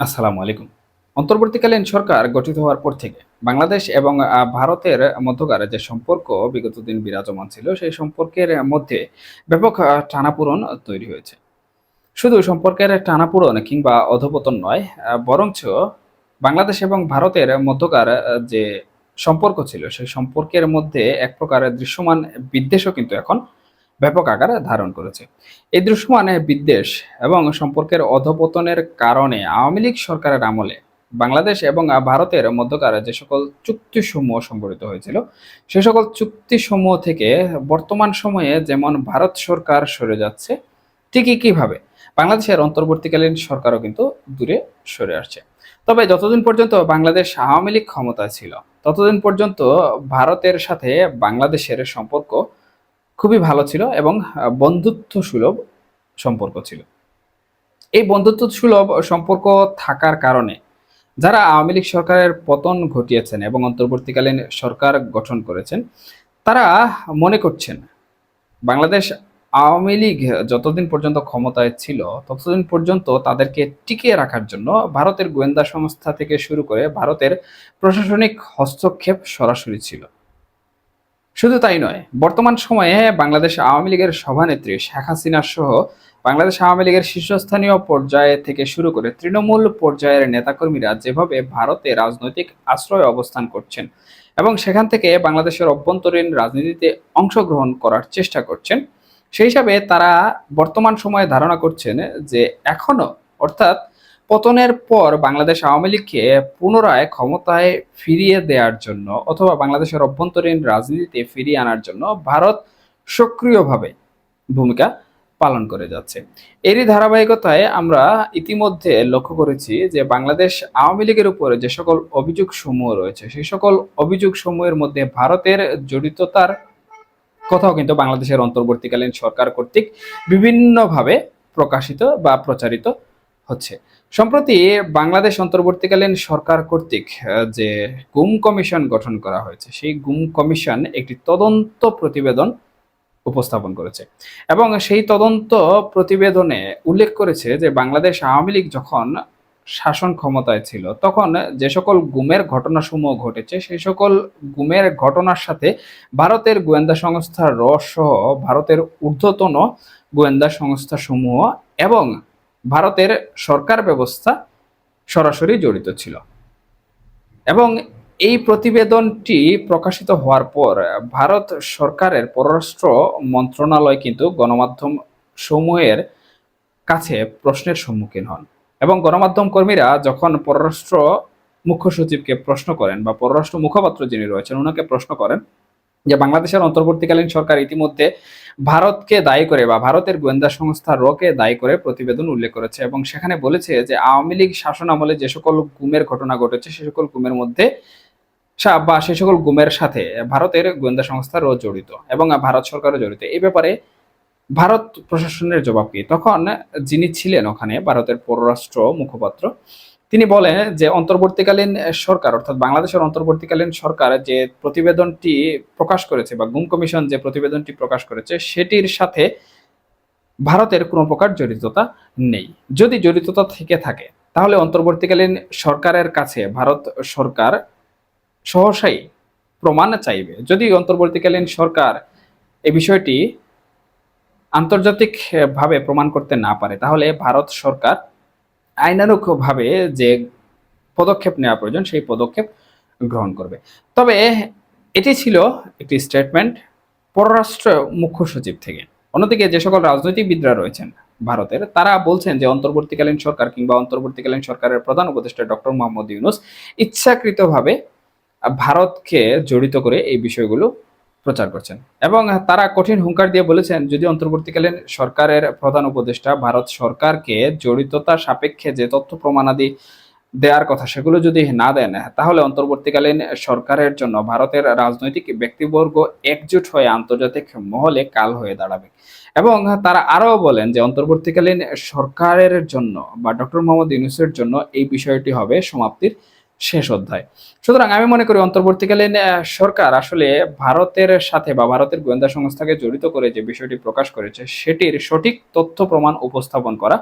আসসালামু আলাইকুম। অন্তর্বর্তীকালীন সরকার গঠিত হওয়ার পর থেকে বাংলাদেশ এবং ভারতের মধ্যকার যে সম্পর্ক বিগত দিন বিরাজমান ছিল, সেই সম্পর্কের মধ্যে ব্যাপক টানাপোড়েন তৈরি হয়েছে। শুধু সম্পর্কের টানাপোড়েন কিংবা অধঃপতন নয়, বরঞ্চ বাংলাদেশ এবং ভারতের মধ্যকার যে সম্পর্ক ছিল, সেই সম্পর্কের মধ্যে এক প্রকার দৃশ্যমান বিদ্বেষও কিন্তু এখন ব্যাপক আকার ধারণ করেছে। এই দৃশ্যমান বিদ্বেষ এবং সম্পর্কের অধঃপতনের কারণে আওয়ামী লীগ সরকারের আমলে বাংলাদেশ এবং ভারতের মধ্যকার যে সকল চুক্তিসমূহ সংগঠিত হয়েছিল, সে সকল চুক্তিসমূহ থেকে বর্তমান সময়ে যেমন ভারত সরকার সরে যাচ্ছে, ঠিক একইভাবে বাংলাদেশের অন্তর্বর্তীকালীন সরকারও কিন্তু দূরে সরে আসছে। তবে যতদিন পর্যন্ত বাংলাদেশ আওয়ামী লীগ ক্ষমতায় ছিল, ততদিন পর্যন্ত ভারতের সাথে বাংলাদেশের সম্পর্ক খুবই ভালো ছিল এবং বন্ধুত্ব সুলভ সম্পর্ক ছিল। এই বন্ধুত্ব সুলভ সম্পর্ক থাকার কারণে যারা আওয়ামী লীগ সরকারের পতন ঘটিয়েছেন এবং অন্তর্বর্তীকালীন সরকার গঠন করেছেন, তারা মনে করছেন বাংলাদেশ আওয়ামী লীগ যতদিন পর্যন্ত ক্ষমতায় ছিল, ততদিন পর্যন্ত তাদেরকে টিকিয়ে রাখার জন্য ভারতের গোয়েন্দা সংস্থা থেকে শুরু করে ভারতের প্রশাসনিক হস্তক্ষেপ সরাসরি ছিল। শুধু তাই নয়, বর্তমান সময়ে বাংলাদেশ আওয়ামী লীগের সভানেত্রী শেখ হাসিনা সহ বাংলাদেশ আওয়ামী লীগের শীর্ষস্থানীয় পর্যায়ে থেকে শুরু করে তৃণমূল পর্যায়ের নেতাকর্মীরা যেভাবে ভারতে রাজনৈতিক আশ্রয় অবস্থান করছেন এবং সেখান থেকে বাংলাদেশের অভ্যন্তরীণ রাজনীতিতে অংশগ্রহণ করার চেষ্টা করছেন, সেই হিসাবে তারা বর্তমান সময়ে ধারণা করছেন যে এখনো, অর্থাৎ পতনের পর বাংলাদেশ আওয়ামী লীগকে পুনরায় ক্ষমতায় ফিরিয়ে দেওয়ার জন্য অথবা বাংলাদেশের অভ্যন্তরীণ রাজনীতিতে ফিরিয়ে আনার জন্য ভারত সক্রিয়ভাবে ভূমিকা পালন করে যাচ্ছে। এরই ধারাবাহিকতায় আমরা ইতিমধ্যে লক্ষ্য করেছি যে বাংলাদেশ আওয়ামী লীগের উপরে যে সকল অভিযোগ সমূহ রয়েছে, সেই সকল অভিযোগ সমূহের মধ্যে ভারতের জড়িততার কথাও কিন্তু বাংলাদেশের অন্তর্বর্তীকালীন সরকার কর্তৃক বিভিন্নভাবে প্রকাশিত বা প্রচারিত হচ্ছে। সম্প্রতি বাংলাদেশ অন্তর্বর্তীকালীন সরকার কর্তৃক যে গুম কমিশন গঠন করা হয়েছে, সেই গুম কমিশন একটি তদন্ত প্রতিবেদন উপস্থাপন করেছে এবং সেই তদন্ত প্রতিবেদনে উল্লেখ করেছে যে বাংলাদেশ আওয়ামী লীগ যখন শাসন ক্ষমতায় ছিল, তখন যে সকল গুমের ঘটনাসমূহ ঘটেছে, সেই সকল গুমের ঘটনার সাথে ভারতের গোয়েন্দা সংস্থা র সহ ভারতের ঊর্ধ্বতন গোয়েন্দা সংস্থা সমূহ এবং ভারতের সরকার ব্যবস্থা সরাসরি জড়িত ছিল। এবং এই প্রতিবেদনটি প্রকাশিত হওয়ার পর ভারত সরকারের পররাষ্ট্র মন্ত্রণালয় কিন্তু গণমাধ্যম সমূহের কাছে প্রশ্নের সম্মুখীন হন এবং গণমাধ্যম কর্মীরা যখন পররাষ্ট্র মুখ্য সচিবকে প্রশ্ন করেন বা পররাষ্ট্র মুখপাত্র যিনি রয়েছেন ওনাকে প্রশ্ন করেন যে বাংলাদেশের অন্তর্বর্তীকালীন সরকার ইতিমধ্যে ভারতকে দায়ী করে বা ভারতের গোয়েন্দা সংস্থা রকে দায়ী করে প্রতিবেদন উল্লেখ করেছে এবং সেখানে বলেছে যে আওয়ামী লীগ শাসন আমলে যে সকল গুমের ঘটনা ঘটেছে, সে সকল গুমের মধ্যে বা সে সকল গুমের সাথে ভারতের গোয়েন্দা সংস্থা র জড়িত এবং ভারত সরকারও জড়িত। এই ব্যাপারে ভারত প্রশাসনের জবাব কি? তখন যিনি ছিলেন ওখানে ভারতের পররাষ্ট্র মুখপাত্র, তিনি বলেন যে অন্তর্বর্তীকালীন সরকার, অর্থাৎ বাংলাদেশের অন্তর্বর্তীকালীন সরকার যে প্রতিবেদনটি প্রকাশ করেছে বা গুম কমিশন যে প্রতিবেদনটি প্রকাশ করেছে, সেটির সাথে ভারতের কোনো প্রকার জড়িততা নেই। যদি জড়িততা থেকে থাকে, তাহলে অন্তর্বর্তীকালীন সরকারের কাছে ভারত সরকার সহসাই প্রমাণ চাইবে। যদি অন্তর্বর্তীকালীন সরকার এই বিষয়টি আন্তর্জাতিক ভাবে প্রমাণ করতে না পারে, তাহলে ভারত সরকার আইনানুগভাবে যে পদক্ষেপ নেওয়া প্রয়োজন, সেই পদক্ষেপ গ্রহণ করবে। তবে এটি ছিল একটি স্টেটমেন্ট পররাষ্ট্র মুখ্য সচিব থেকে। অন্যদিকে যে সকল রাজনৈতিকবিদরা রয়েছেন ভারতের, তারা বলছেন যে অন্তর্বর্তীকালীন সরকার কিংবা অন্তর্বর্তীকালীন সরকারের প্রধান উপদেষ্টা ডক্টর মোহাম্মদ ইউনূস ইচ্ছাকৃতভাবে ভারতকে জড়িত করে এই বিষয়গুলো প্রচার করছেন এবং তারা কঠিন হুঙ্কার দিয়ে বলেছেন, যদি অন্তর্বর্তীকালীন সরকারের প্রধান উপদেষ্টা ভারত সরকারকে জড়িততা সাপেক্ষে যে তথ্য প্রমাণাদি দেওয়ার কথা সেগুলো যদি না দেন, তাহলে অন্তর্বর্তীকালীন সরকারের জন্য ভারতের রাজনৈতিক ব্যক্তিবর্গ একজোট হয়ে আন্তর্জাতিক মহলে কাল হয়ে দাঁড়াবে। এবং তারা আরও বলেন যে অন্তর্বর্তীকালীন সরকারের জন্য বা ডক্টর মোহাম্মদ ইউনূসের জন্য এই বিষয়টি হবে সমাপ্তির শেষ অধ্যায়। সুতরাং আমি মনে করি অন্তর্বর্তীকালীন সরকার আসলে ভারতের সাথে বা ভারতের গোয়েন্দা সংস্থাকে জড়িত করে যে বিষয়টি প্রকাশ করেছে, সেটির সঠিক তথ্য প্রমাণ উপস্থাপন করা